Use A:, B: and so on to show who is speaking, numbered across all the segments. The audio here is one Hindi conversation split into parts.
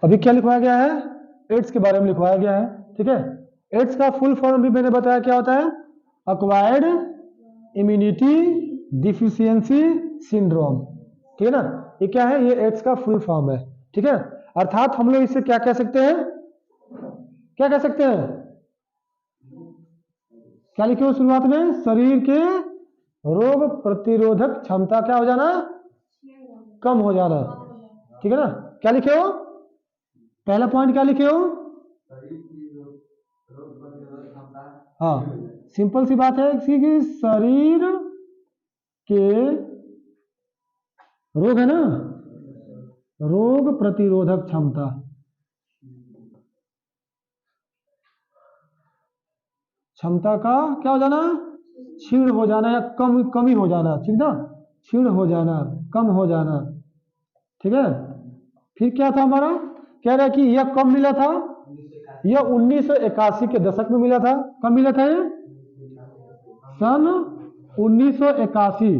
A: अभी क्या लिखवाया गया है, एड्स के बारे में लिखवाया गया है। ठीक है, एड्स का फुल फॉर्म भी मैंने बताया क्या होता है, अक्वायर्ड इम्यूनिटी डिफिशियंसी सिंड्रोम। ठीक है ना, ये क्या है, ये एड्स का फुल फॉर्म है। ठीक है, अर्थात हम लोग इसे क्या कह सकते हैं, क्या कह सकते हैं, क्या लिखे हो शुरुआत में, शरीर के रोग प्रतिरोधक क्षमता क्या हो जाना, कम हो जाना। ठीक है ना, क्या लिखे हो, पहला पॉइंट क्या लिखे हो, हाँ सिंपल सी बात है कि शरीर के रोग है ना, रोग प्रतिरोधक क्षमता, क्षमता का क्या हो जाना, क्षीण हो जाना या कमी हो जाना। ठीक ना, क्षीण हो जाना, कम हो जाना। ठीक है, फिर क्या था हमारा, कह रहा है कि यह कब मिला था, यह 1981 के दशक में मिला था। कब मिला था ये, सन 1981।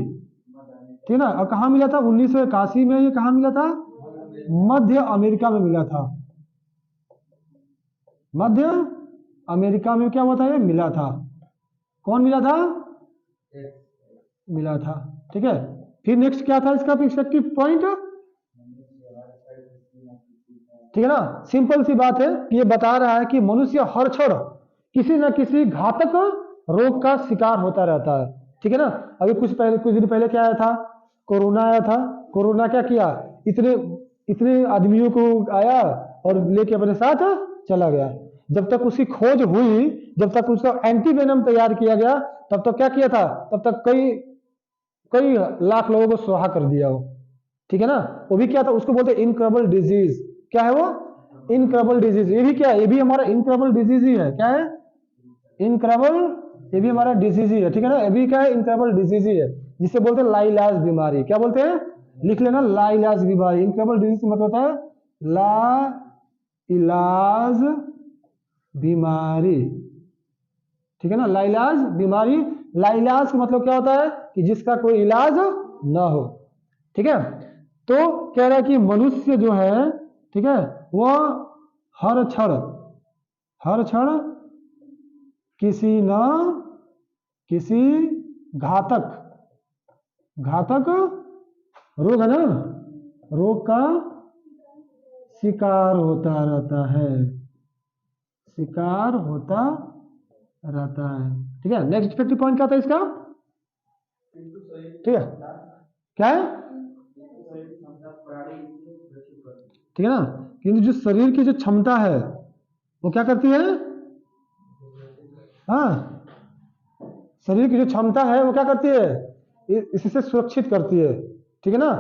A: ठीक ना, और कहाँ मिला था, 1981 में ये कहाँ मिला था, मध्य अमेरिका में मिला था। मध्य अमेरिका में क्या हुआ था, ये मिला था। कौन मिला था, मिला था। ठीक है, फिर नेक्स्ट क्या था इसका इफेक्टिव पॉइंट, ठीक है ना, सिंपल सी बात है, ये बता रहा है कि मनुष्य हर क्षण किसी न किसी घातक रोग का शिकार होता रहता है। ठीक है ना, अभी कुछ दिन पहले क्या आया था, कोरोना आया था। कोरोना क्या किया, इतने इतने आदमियों को आया और लेके अपने साथ चला गया। जब तक उसकी खोज हुई, जब तक उसका एंटीवेनम तैयार किया गया, तब तक क्या किया था, तब तक कई कई लाख लोगों को सुहा कर दिया हो। ठीक है ना, वो भी क्या था, उसको बोलते हैं इनकरेबल डिजीज। क्या है वो, इनकरेबल डिजीज। ये भी क्या है, ये भी हमारा इनकरेबल डिजीज ही है। क्या है, इनकरेबल, ये भी हमारा डिजीज ही है। ठीक है ना, ये भी क्या है, इनकरेबल डिजीज ही है, जिसे बोलते हैं लाइलाज बीमारी। क्या बोलते हैं, लिख लेना, लाइलाज बीमारी। इनकरेबल डिजीज मतलब होता है ला इलाज बीमारी। ठीक है ना, लाइलाज बीमारी। लाइलाज का मतलब क्या होता है कि जिसका कोई इलाज ना हो। ठीक है, तो कह रहा है कि मनुष्य जो है, ठीक है, वह हर क्षण किसी न किसी घातक घातक रोग है ना, रोग का शिकार होता रहता है, शिकार होता रहता है। ठीक है, नेक्स्ट इफेक्टिव पॉइंट क्या था इसका, ठीक है, क्या है, ठीक है ना, किंतु जो शरीर की जो क्षमता है वो क्या करती है, हाँ, शरीर की जो क्षमता है वो क्या करती है, इससे सुरक्षित करती है। ठीक है ना,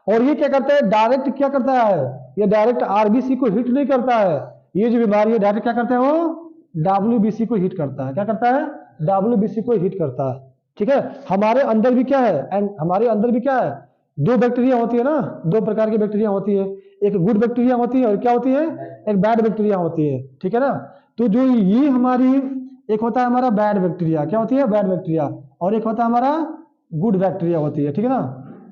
A: और ये क्या करता है, डायरेक्ट क्या करता है, ये डायरेक्ट आरबीसी को हिट नहीं करता है। ये जो बीमारी है डायरेक्ट क्या करता है, वो डब्ल्यूबीसी को हिट करता है। क्या करता है, डब्ल्यूबीसी को हिट करता है। ठीक है, हमारे अंदर भी क्या है, एंड हमारे अंदर भी क्या है, दो बैक्टीरिया होती है ना, दो प्रकार की बैक्टीरिया होती है, एक गुड बैक्टीरिया होती है और क्या होती है, एक बैड बैक्टीरिया होती है। ठीक है ना, तो जो ये हमारी, एक होता है हमारा बैड बैक्टीरिया, क्या होती है, बैड बैक्टीरिया, और एक होता है हमारा गुड बैक्टीरिया होती है। ठीक है ना,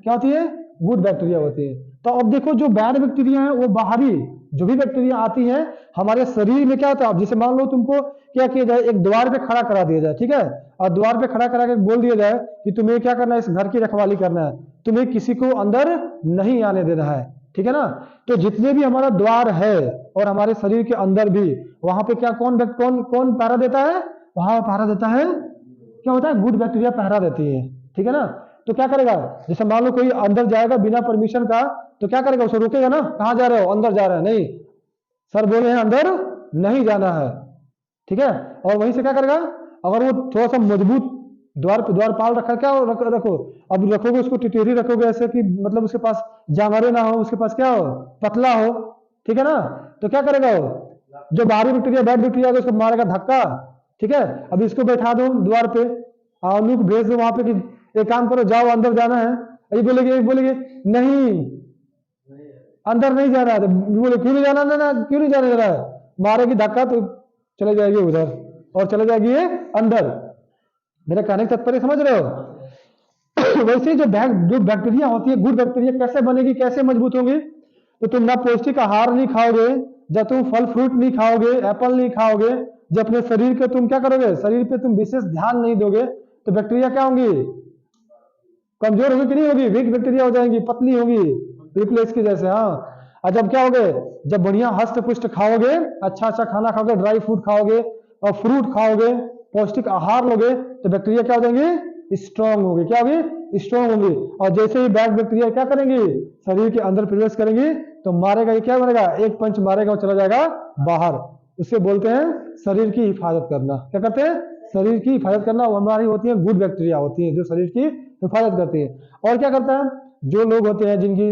A: क्या होती है, गुड बैक्टीरिया होती है। तो अब देखो जो बैड बैक्टीरिया है वो बाहरी जो भी बैक्टीरिया आती है हमारे शरीर में क्या होता है, जैसे मान लो तुमको क्या किया जाए, एक द्वार पे खड़ा करा दिया जाए। ठीक है, और द्वार पे खड़ा करा के बोल दिया जाए कि तुम्हें क्या करना है, इस घर की रखवाली करना है, तुम्हें किसी को अंदर नहीं आने देना है। ठीक है ना, तो जितने भी हमारा द्वार है और हमारे शरीर के अंदर भी, वहां पे क्या कौन कौन कौन पहरा देता है, वहां पहरा देता है, क्या होता है, गुड बैक्टीरिया पहरा देती है। ठीक है ना, तो क्या करेगा, जैसे मान लो कोई अंदर जाएगा बिना परमिशन का, तो क्या करेगा, उसे रोकेगा ना, कहां जा रहे हो, अंदर जा रहे हैं, नहीं सर बोले हैं अंदर नहीं जाना है। ठीक है, और वहीं से क्या करेगा, अगर वो थोड़ा सा मजबूत द्वारपाल रखा, क्या रखो, अब रखोगे उसको टिटेरी रखोगे ऐसे कि मतलब उसके पास जांगरे ना हो, उसके पास क्या हो, पतला हो। ठीक है ना, तो क्या करेगा वो, जो बाहरी बैक्टीरिया बैड बैक्टीरिया उसको मारेगा धक्का। ठीक है, अब इसको बैठा दो द्वार पे, आलू को भेज दो वहां पे कि एक काम करो, जाओ अंदर जाना है, ये बोलेगे नहीं अंदर नहीं जा रहा है, तो बोले क्यों नहीं जाना, ना क्यों नहीं जाने दे रहा है, मारेगी धक्का तो चले जाएगी उधर और चले जाएगी ये अंदर। मेरा कहने का तात्पर्य समझ रहे हो। वैसे जो बैक्टीरिया होती है, गुड बैक्टीरिया कैसे बनेगी, कैसे मजबूत होंगी, तो तुम ना पौष्टिक आहार नहीं खाओगे, जब तुम फल फ्रूट नहीं खाओगे, एप्पल नहीं खाओगे, जब अपने शरीर के तुम क्या करोगे, शरीर पे तुम विशेष ध्यान नहीं दोगे, तो बैक्टीरिया क्या होंगी, कमजोर होगी कि नहीं होगी, वीक बैक्टीरिया हो जाएंगी, पतली होगी, रिप्लेस की जैसे। हाँ, और जब क्या होगे, जब बढ़िया हष्ट पुष्ट खाओगे, अच्छा अच्छा खाना खाओगे, ड्राई फ्रूट खाओगे और फ्रूट खाओगे, पौष्टिक आहार लोगे, तो बैक्टीरिया क्या हो जाएंगे, स्ट्रांग होगी। क्या होगी, स्ट्रांग होंगी। और जैसे ही बैड बैक्टीरिया क्या करेंगी, शरीर के अंदर प्रवेश करेंगी, तो मारेगा, ये क्या बनेगा, एक पंच मारेगा और चला जाएगा बाहर। उसे बोलते हैं शरीर की हिफाजत करना। क्या करते हैं, शरीर की हिफाजत करना। वो हमारी होती है गुड बैक्टीरिया होती है, जो शरीर की हिफाजत करती है। और क्या करता है, जो लोग होते हैं जिनकी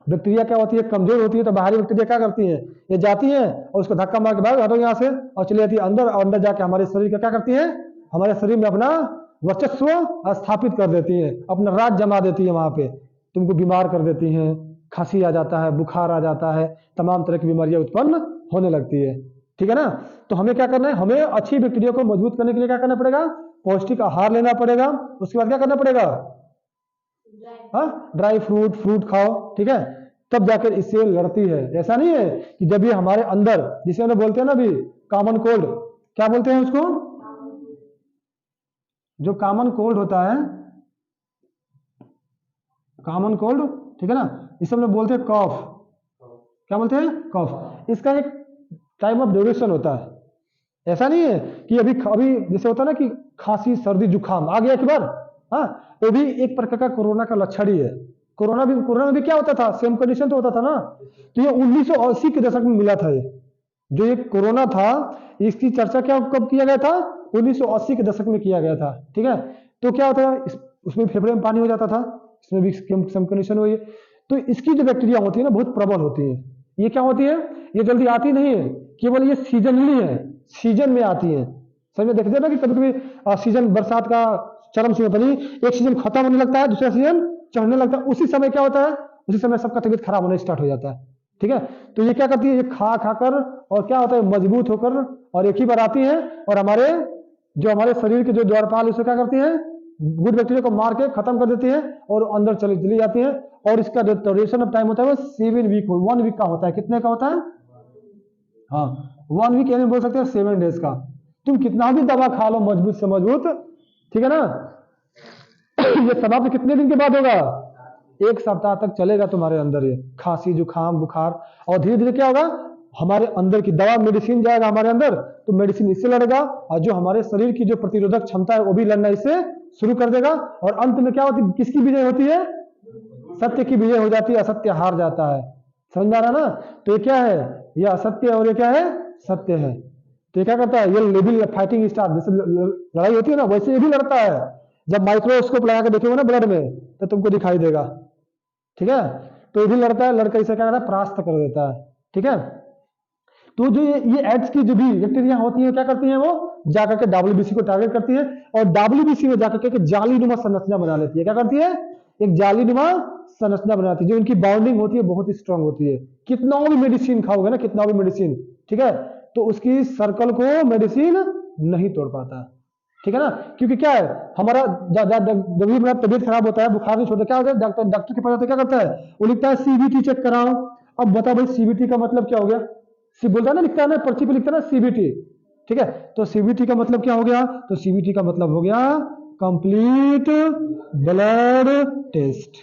A: बैक्टीरिया क्या होती है, कमजोर होती है, तो बाहरी बैक्टीरिया क्या करती है, ये जाती है और उसको धक्का मार के बाहर हटो यहाँ से, और चली जाती है अंदर, और अंदर जाके हमारे शरीर का क्या करती है, हमारे शरीर में अपना वर्चस्व स्थापित कर देती है, अपना राज जमा देती है वहां पे, तुमको बीमार कर देती हैं, खांसी आ जाता है, बुखार आ जाता है, तमाम तरह की बीमारियां उत्पन्न होने लगती है। ठीक है ना। तो हमें क्या करना है, हमें अच्छी बैक्टीरिया को मजबूत करने के लिए क्या करना पड़ेगा, पौष्टिक आहार लेना पड़ेगा। उसके बाद क्या करना पड़ेगा, हाँ, ड्राई फ्रूट फ्रूट खाओ। ठीक है, तब जाकर इससे लड़ती है। ऐसा नहीं है कि जब ये हमारे अंदर, जिसे हम बोलते हैं ना अभी कॉमन कोल्ड, क्या बोलते हैं उसको, जो कॉमन कोल्ड होता है, कॉमन कोल्ड, ठीक है ना, इसे हम लोग बोलते हैं कॉफ। क्या बोलते हैं, कॉफ। इसका एक टाइम ऑफ ड्यूरेशन होता है। ऐसा नहीं है कि अभी अभी जैसे होता है ना कि खांसी सर्दी जुकाम आ गया एक बार, हाँ, वो भी एक प्रकार का कोरोना का लक्षण ही है। कोरोना में भी क्या होता था, सेम कंडीशन तो होता था ना। तो ये 1980 के दशक में मिला था। ये जो ये कोरोना था, इसकी चर्चा क्या कब किया गया था, 1980 के दशक में किया गया था। ठीक है, तो क्या होता है, उसमें फेफड़े में पानी हो जाता था, इसमें भी सेम कंडीशन हुई है। तो इसकी जो बैक्टीरिया होती है ना, बहुत प्रबल होती है। ये क्या होती है, ये जल्दी आती नहीं है, केवल ये सीजनली है, सीजन में आती है। समझ में, देखते हैं ना कि कभी कभी सीजन बरसात का चरम सीजन पर एक सीजन खत्म होने लगता है, दूसरा सीजन चढ़ने लगता है, उसी समय क्या होता है, उसी समय सबका तबीयत खराब होना स्टार्ट हो जाता है। ठीक है, तो ये क्या करती है, ये खा खाकर और क्या होता है, मजबूत होकर और एक ही बार आती है, और हमारे शरीर के जो द्वारपाल उसे क्या करती है, गुड बैक्टीरिया को मार के खत्म कर देती है और अंदर चली जाती है। और इसका जो ड्यूरेशन ऑफ टाइम होता है वो 7 वीक 1 वीक का होता है। कितने का होता है, हाँ, 1 वीक यानी बोल सकते हैं 7 डेज का। तुम कितना भी दवा खा लो मजबूत से मजबूत, ठीक है ना, ये समाप्त कितने दिन के बाद होगा, 1 सप्ताह तक चलेगा तुम्हारे अंदर ये खांसी जुकाम बुखार। और धीरे धीरे क्या होगा, हमारे अंदर की दवा मेडिसिन जाएगा हमारे अंदर, तो मेडिसिन इससे लड़ेगा, और जो हमारे शरीर की जो प्रतिरोधक क्षमता है वो भी लड़ना इससे शुरू कर देगा। और अंत में क्या होती है, किसकी विजय होती है, सत्य की विजय हो जाती है, असत्य हार जाता है। समझ में आ रहा ना। तो ये क्या है, ये असत्य है और ये क्या है, सत्य है। तो ये क्या करता है, ये लेवल फाइटिंग स्टार, जैसे लड़ाई होती है ना, वैसे ये भी लड़ता है। जब माइक्रोस्कोप लगा के देखोगे ना ब्लड में, तो तुमको दिखाई देगा। ठीक है, तो ये भी लड़ता है, लड़का इसे क्या करता है, परास्त कर देता है। ठीक है, तो जो ये एड्स की जो भी बैक्टीरिया होती है क्या करती है, वो जाकर के डब्ल्यूबीसी को टारगेट करती है, और डब्ल्यूबीसी में जाकर के जालीनुमा संरचना बना लेती है। क्या करती है, एक जालीनुमा संरचना बनाती है, जो इनकी बाउंडिंग होती है बहुत स्ट्रांग होती है। कितना भी मेडिसिन खाओगे ना, कितना भी मेडिसिन, ठीक है, तो उसकी सर्कल को मेडिसिन नहीं तोड़ पाता। ठीक है ना, क्योंकि क्या है, हमारा जब भी मेरा तबीयत खराब होता है, बुखार नहीं छोड़ता, क्या होता है, डॉक्टर के पास जाते क्या करता है, वो लिखता है सीबीटी चेक कराओ। अब बताओ भाई सीबीटी का मतलब क्या हो गया, सी बोलता है ना, लिखता है ना, पर्ची पे लिखता है ना सीबीटी। ठीक है, तो सीबीटी का मतलब क्या हो गया, तो सीबीटी का मतलब हो गया कंप्लीट ब्लड टेस्ट।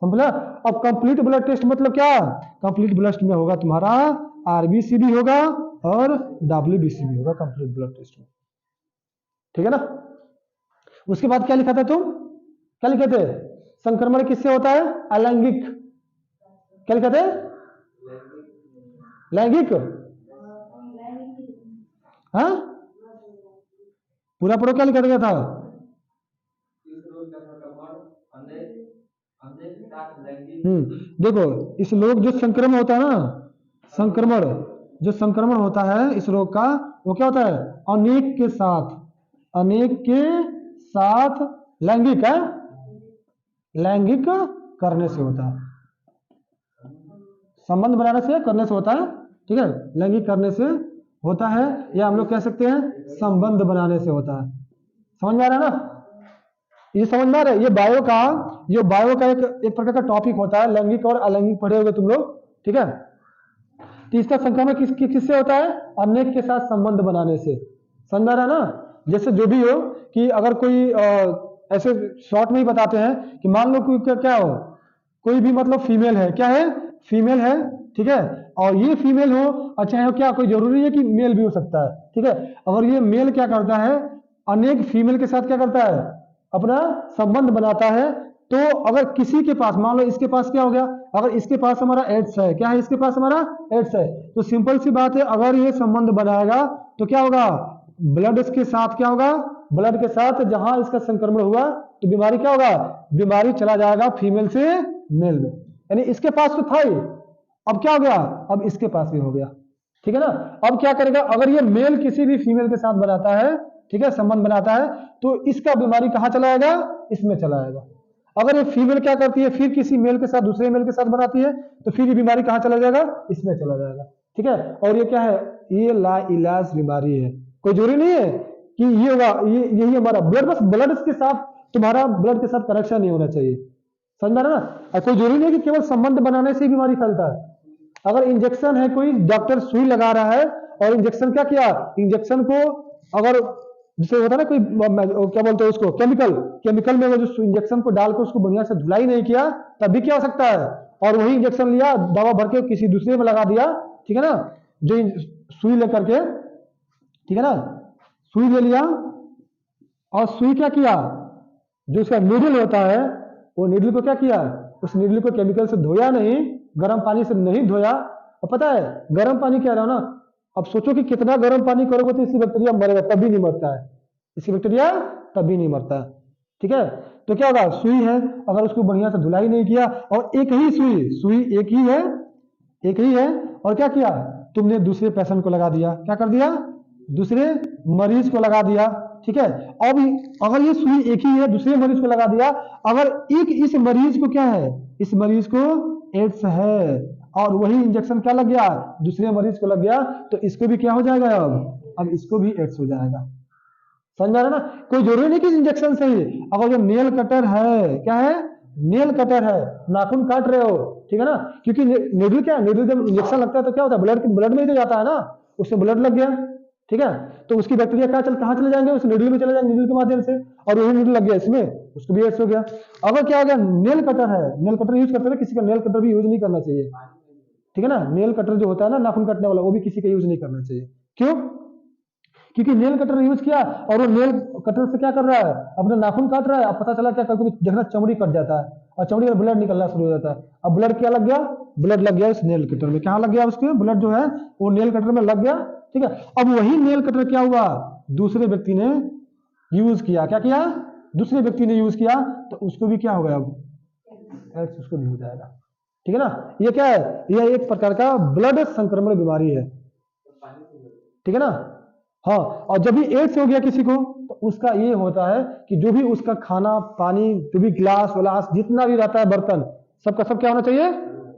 A: समझा। अब कंप्लीट ब्लड टेस्ट मतलब क्या, कंप्लीट ब्लड में होगा तुम्हारा आरबीसी भी होगा और डब्ल्यूबीसी भी होगा कंप्लीट ब्लड टेस्ट में। ठीक है ना। उसके बाद क्या लिखा था तुम, क्या लिखे थे, संक्रमण किससे होता है, अलैंगिक। क्या लिखा थे, लैंगिक, हाँ, पूरा पढ़ो, क्या लिखा गया था, देखो इस रोग जो संक्रमण होता है ना, संक्रमण जो संक्रमण होता है इस रोग का, वो क्या होता है, अनेक के साथ, अनेक के साथ लैंगिक है, लैंगिक करने से होता है, संबंध बनाने से करने से होता है। ठीक है, लैंगिक करने से होता है, या हम लोग कह सकते हैं संबंध बनाने से होता है। समझ में आ रहा है ना। ये समझ में आ रहा है? ये बायो का एक प्रकार का टॉपिक होता है, लैंगिक और अलैंगिक पढ़े होगे तुम लोग, ठीक है। तो इसका संक्रमण किससे होता है? अनेक के साथ संबंध बनाने से। समझ में आ रहा है ना? जैसे जो भी हो कि अगर कोई ऐसे शॉर्ट में ही बताते हैं कि मान लो कोई क्या हो, कोई भी मतलब फीमेल है, क्या है? फीमेल है, ठीक है। और ये फीमेल हो, अच्छा है क्या, कोई जरूरी है कि मेल भी हो सकता है, ठीक है। अगर ये मेल क्या करता है, अनेक फीमेल के साथ क्या करता है, अपना संबंध बनाता है। तो अगर किसी के पास, मान लो इसके पास क्या हो गया, अगर इसके पास हमारा एड्स है, क्या है इसके पास हमारा एड्स है, तो सिंपल सी बात है, अगर ये संबंध बनाएगा तो क्या होगा, ब्लड के साथ क्या होगा, ब्लड के साथ जहां इसका संक्रमण हुआ तो बीमारी क्या होगा, बीमारी चला जाएगा फीमेल से मेल में। यानी इसके पास तो था ही, अब क्या हो गया, अब इसके पास भी हो गया, ठीक है ना। अब क्या करेगा, अगर ये मेल किसी भी फीमेल के साथ बनाता है, ठीक है, संबंध बनाता है, तो इसका बीमारी कहां चला जाएगा, इसमें चला जाएगा। अगर ये फीमेल क्या करती है, फिर किसी मेल के साथ दूसरे मेल के साथ बनाती है, तो फिर ये बीमारी कहां चला जाएगा, इसमें चला जाएगा, ठीक है। और ये क्या है, ये लाइलाज बीमारी है। कोई जरूरी नहीं है कि ये होगा, ये यही हमारा ब्लड, बस ब्लड के साथ, तुम्हारा ब्लड के साथ कनेक्शन नहीं होना चाहिए, समझ में आ रहा है ना। कोई जरूरी नहीं कि केवल संबंध बनाने से ही बीमारी फैलता है। अगर इंजेक्शन है, कोई डॉक्टर सुई लगा रहा है और इंजेक्शन क्या किया, इंजेक्शन को अगर जैसे होता है ना कोई क्या बोलते हैं उसको, केमिकल में अगर जो इंजेक्शन को डालकर उसको बढ़िया से धुलाई नहीं किया, तब भी क्या हो सकता है, और वही इंजेक्शन लिया, दवा भर के किसी दूसरे में लगा दिया, ठीक है ना, जो सुई लेकर के, ठीक है ना, सुई ले लिया और सुई क्या किया, जो उसका नीडल होता है, वो नीडल को क्या किया, उस नीडल को केमिकल से धोया नहीं, गर्म पानी से नहीं धोया। और पता है गर्म पानी कह रहा हूं ना, अब सोचो कि कितना गर्म पानी करोगे तो इसकी बैक्टीरिया मरेगा, तभी नहीं मरता है, इसकी बैक्टीरिया तभी नहीं मरता है, ठीक है। तो क्या होगा, सुई है, अगर उसको बढ़िया से धुलाई नहीं किया, और एक ही सुई एक ही है, और क्या किया, तुमने दूसरे पेशेंट को लगा दिया, क्या कर दिया, दूसरे मरीज को लगा दिया, ठीक है। अब अगर ये सुई एक ही है, दूसरे मरीज को लगा दिया, अगर एक इस मरीज को क्या है, इस मरीज को एड्स है, और वही इंजेक्शन क्या लग गया, दूसरे मरीज को लग गया, तो इसको भी क्या हो जाएगा, अब इसको भी एड्स हो जाएगा। समझ आ रहा है ना। कोई जरूरी नहीं कि इंजेक्शन से ही, अगर जो नेल कटर है, क्या है, नेल कटर है, नाखून काट रहे हो, ठीक है ना, क्योंकि नेडल क्या है, नेडल जब इंजेक्शन लगता है तो क्या होता है, ब्लड में ही तो जाता है ना, उससे ब्लड लग गया, ठीक है, तो उसकी बैक्टीरिया कहाँ चले जाएंगे, उस नीडल में चले जाएंगे, नीडल के माध्यम से, और वही नीडल लग गया इसमें, उसको भी एड्स हो गया। अगर क्या हो गया, नेल कटर है, नेल कटर यूज करते हैं, किसी का नेल कटर भी यूज नहीं करना चाहिए, ठीक है ना, नेल कटर जो होता है ना नाखून काटने वाला, वो भी किसी का यूज नहीं करना चाहिए। क्यों? क्योंकि नेल कटर यूज किया और वो नेल कटर से क्या कर रहा है, अपने नाखून काट रहा है, अब पता चला क्या, कभी देखना चमड़ी कट जाता है और चमड़ी में ब्लड निकलना शुरू हो जाता है। अब ब्लड क्या लग गया, ब्लड लग गया उस नेल कटर में, क्या लग गया, उसके ब्लड जो है वो नेल कटर में लग गया, ठीक है। अब वही नेल कटर क्या हुआ, दूसरे व्यक्ति ने यूज किया, क्या किया, दूसरे व्यक्ति ने यूज किया, तो उसको भी क्या हो गया, अब उसको भी हो जाएगा, ठीक है ना। ये क्या है, यह एक प्रकार का ब्लड संक्रमण बीमारी है, ठीक है ना। हाँ, और जब भी एड्स हो गया किसी को, तो उसका ये होता है कि जो भी उसका खाना पानी, जो भी गिलास वलास जितना भी रहता है बर्तन, सबका सब क्या होना चाहिए,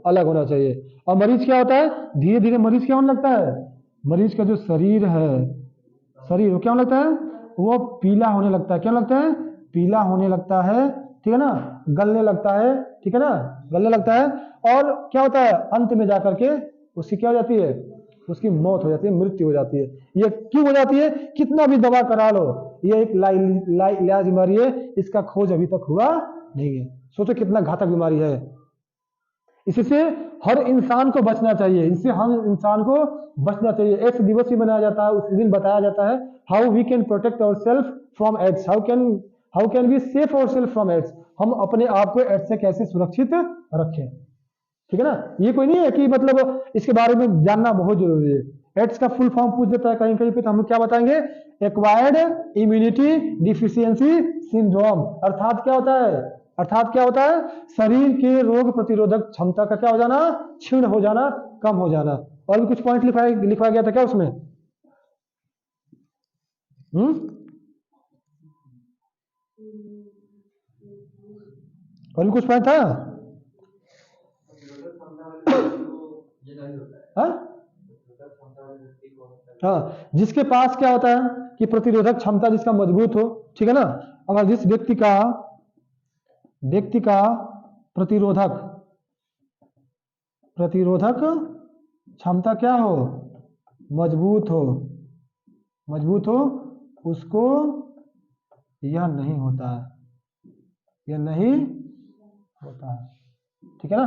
A: अलग होना चाहिए। और मरीज क्या होता है, धीरे धीरे मरीज क्या होने लगता है, मरीज का जो शरीर है, शरीर वो क्या होने लगता है, वो पीला होने लगता है, क्या लगता है, पीला होने लगता है, ठीक है ना, गलने लगता है, ठीक है ना, गलने लगता है। और क्या होता है, अंत में जाकर के उसकी क्या हो जाती है, उसकी मौत हो जाती है, मृत्यु हो जाती है। ये क्यों हो जाती है, कितना भी दवा करा लो, ये एक लाइलाज बीमारी है, इसका खोज अभी तक हुआ नहीं है। सोचो कितना घातक बीमारी है। इससे हर इंसान को बचना चाहिए, इससे हम इंसान को बचना चाहिए। एड्स दिवस भी मनाया जाता है, उस दिन बताया जाता है how we can protect our self from AIDS, how can we safe our self from AIDS, हम अपने आप को एड्स से कैसे सुरक्षित रखें, ठीक है ना। ये कोई नहीं है कि मतलब इसके बारे में जानना बहुत जरूरी है। एड्स का फुल फॉर्म पूछ देता है कहीं कहीं पे, तो हम क्या बताएंगे, एक्वायर्ड इम्यूनिटी डिफिशियंसी सिंड्रोम, अर्थात क्या होता है, अर्थात क्या होता है, शरीर के रोग प्रतिरोधक क्षमता का क्या हो जाना, क्षीण हो जाना, कम हो जाना। और भी कुछ पॉइंट लिखा गया था क्या उसमें, और भी कुछ पॉइंट था, हाँ, जिसके पास क्या होता है कि प्रतिरोधक क्षमता जिसका मजबूत हो, ठीक है ना। अगर जिस व्यक्ति का प्रतिरोधक क्षमता क्या हो, मजबूत हो, उसको यह नहीं होता है, ठीक है ना।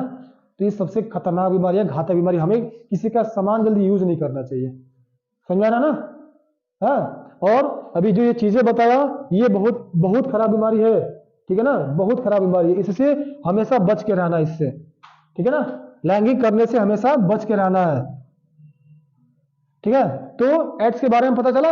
A: तो ये सबसे खतरनाक बीमारी है, घातक बीमारी। हमें किसी का सामान जल्दी यूज नहीं करना चाहिए, समझा ना। हाँ, और अभी जो ये चीजें बताया ये बहुत बहुत खराब बीमारी है, ठीक है ना, बहुत खराब बीमारी है। इससे हमेशा बच के रहना, इससे, ठीक है ना। लैंगिक करने से हमेशा बच के रहना है, ठीक है। तो एड्स के बारे में पता चला।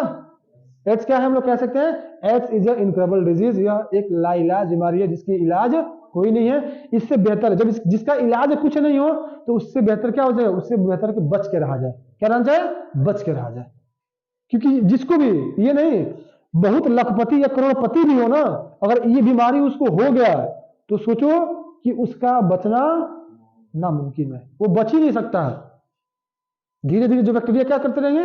A: एड्स क्या है, हम लोग कह सकते हैं ads is a incurable disease. यह एक लाइलाज बीमारी है जिसकी इलाज कोई नहीं है। इससे बेहतर जब जिसका इलाज कुछ नहीं हो तो उससे बेहतर क्या हो जाए, उससे बेहतर कि बच के रहा जाए। क्या रहना चाहिए, बच के रहा जाए। क्योंकि जिसको भी ये नहीं, बहुत लखपति या करोड़पति भी हो ना, अगर ये बीमारी उसको हो गया तो सोचो कि उसका बचना नामुमकिन है, वो बच ही नहीं सकता है। धीरे धीरे जो बैक्टीरिया क्या करते रहेंगे,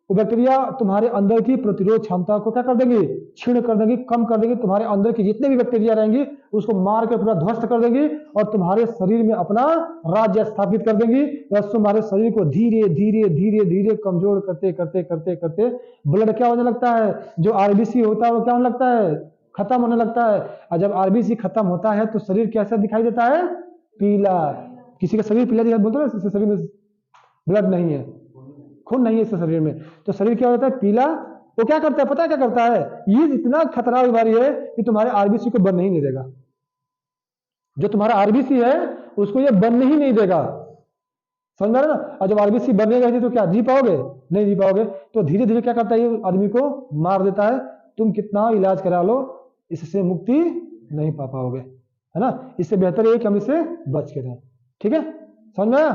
A: वो बैक्टीरिया तुम्हारे अंदर की प्रतिरोध क्षमता को क्या कर देंगे, क्षीण कर देंगे, कम कर देंगे। तुम्हारे अंदर की जितने भी बैक्टीरिया रहेंगी उसको मार कर पूरा ध्वस्त कर देंगी और तुम्हारे शरीर में अपना राज्य स्थापित कर देंगी। बस तुम्हारे शरीर को धीरे धीरे धीरे धीरे कमजोर करते करते करते करते ब्लड क्या होने लगता है, जो आरबीसी होता है वो क्या होने लगता है, खत्म होने लगता है। और जब आरबीसी खत्म होता है तो शरीर कैसा दिखाई देता है, पीला। किसी का शरीर पीला दिखाई, बोलते हैं शरीर में ब्लड नहीं है, खून नहीं है इसके शरीर में, तो शरीर क्या होता है, पीला। वो क्या करता है, पता है क्या करता है, ये इतना खतरनाक बीमारी है कि तुम्हारे आरबीसी को बनने ही नहीं देगा। जो तुम्हारा आरबीसी है उसको ये बनने ही नहीं देगा, समझ में आ रहा है ना। और जब आरबीसी बनने गए तो क्या जी पाओगे, नहीं जी पाओगे। तो धीरे धीरे क्या करता है, ये आदमी को मार देता है। तुम कितना इलाज करा लो इससे मुक्ति नहीं पा पाओगे, है ना। इससे बेहतर है कि हम इससे बच के रहें, ठीक है, समझ में आया।